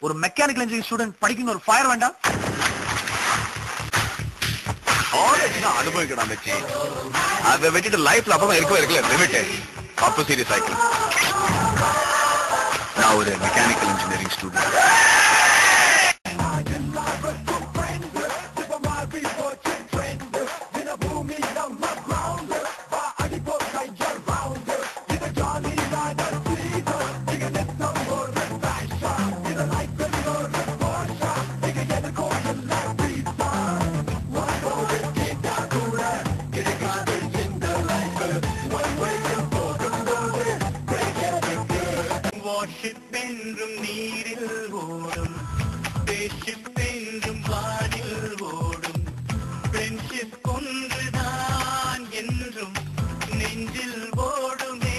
ஒரு mechanical engineering student படிக்கணும் ஒரு ஃபயர் வேண்டாம்? அனுபவிக்கணும் மச்சி. அதை விட்டுட்டு லைஃப்ல அப்புறம் இருக்கல லிமிட் அப்போ சீரியஸ் ஆயிக்கலாம். நான் ஒரு மெக்கானிக்கல் இன்ஜினியரிங் ஸ்டூடெண்ட். என்றும் நீரில் ஓடும், ஸ்பேஸ்ஷிப் என்றும் வானில் ஓடும், ஃப்ரெண்ட்ஷிப் ஒன்றுதான் என்றும் நெஞ்சில் ஓடுமே.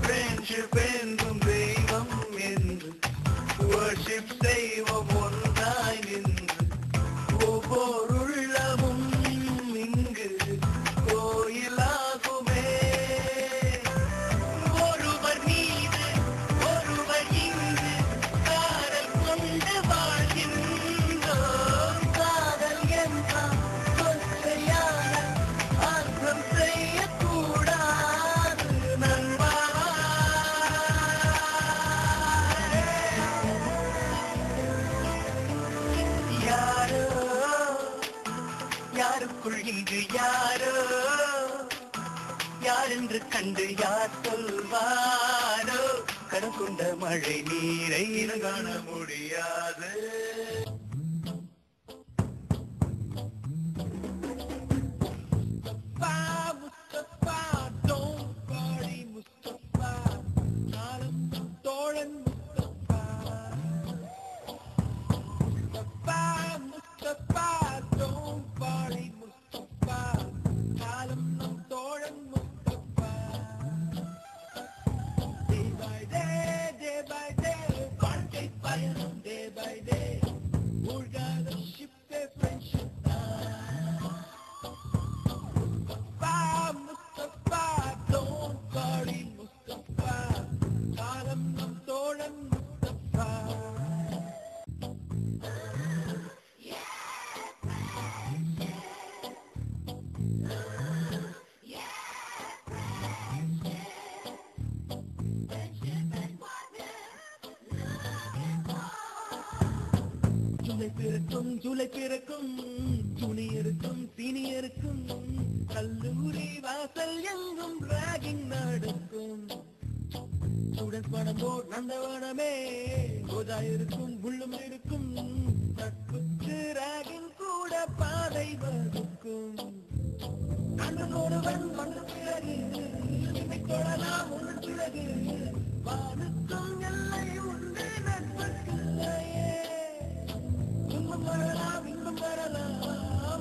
ஃப்ரெண்ட்ஷிப் என்றும் தெய்வம் என்று வர்ஷிப் தெய்வம் ஒன்றாய் நின்று ஒவ்வொரு உள்ளமும் இங்கு கோயிலாகுமே. ஒருவர் மீது ஒருவர் இங்கு காதல் கொண்டு வாழ்கின்றோம். காதல் என்றால் கொச்சையான அர்த்தம் செய்யக்கூடாது நண்பா. யாரோ யாருக்குள் இங்கு யாரோ யாரென்று கண்டு யார் சொல்வாரோ. கடன் கொண்ட மழை நீரை காண முடியாது. முஸ்தபா don't worry முஸ்தபா, நாளும் தோழன் முஸ்தபா. முஸ்தபா முஸ்தபா don't worry முஸ்தபா, நாளும் நம் தோழன் முஸ்தபா. Day by day வாழ்க்கை பயணம் day by day மூழ்காத ஷிப்பே ஃப்ரெண்ட்ஷிப் தான். முஸ்தபா முஸ்தபா don't worry முஸ்தபா, காலம் நம் தோழன் முஸ்தபா. ஜூலை பிறக்கும் ஜூனியருக்கும் சீனியருக்கும் கல்லூரி வாசல் எங்கும் ராகிங் நடக்கும். ஸ்டூடெண்ட்ஸ் படம் போர் நந்தவனமே ரோஜா இருக்கும் உள்ளும் இருக்கும். நட்புக்கு ராகிங் கூட பாதை வகுக்கும். நண்பனோடுவன் வந்த பிறகு இதை தொடலாம் ஒரு பிறகு வானுக்கும் எல்லை உண்டு நட்புக்குள்ளையே. துன்பம் வரலாம் இன்பம் வரலாம்,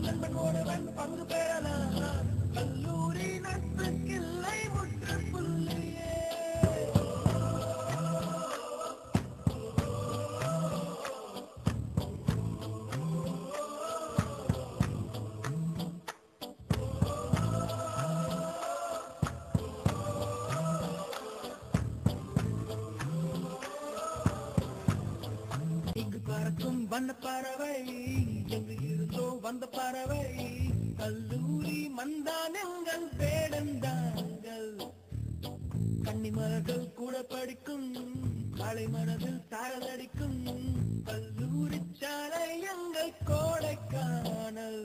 நண்பனோடுவன் பங்கு பெறலாம். கல்லூரி நட்புக்கில்லை முற்றுப்புள்ளியே. இங்கு பறக்கும் வண்ண பறவை எங்கு இருந்தோ வந்த பறவை. கல்லூரி மந்தான் எங்கள் வேடந்தாங்கள். கன்னிமலர்கள் கூட படிக்கும் காலை மனதில் சாரலடிக்கும். கல்லூரி சாலை எங்கள் கோடைக்கானல்.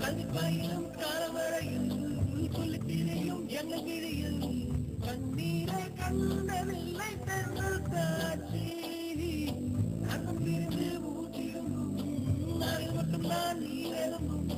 கல்வி பயிலும் காலவரையில் சொல்லி திரையும் எங்கள் விழியில். கண்ணீரை கண்டதில்லை தென்றல் காட்சி. அங்கும் பிரிந்து ஊற்றியும் அதில் மட்டும் நான் நீ எழுந்தும்.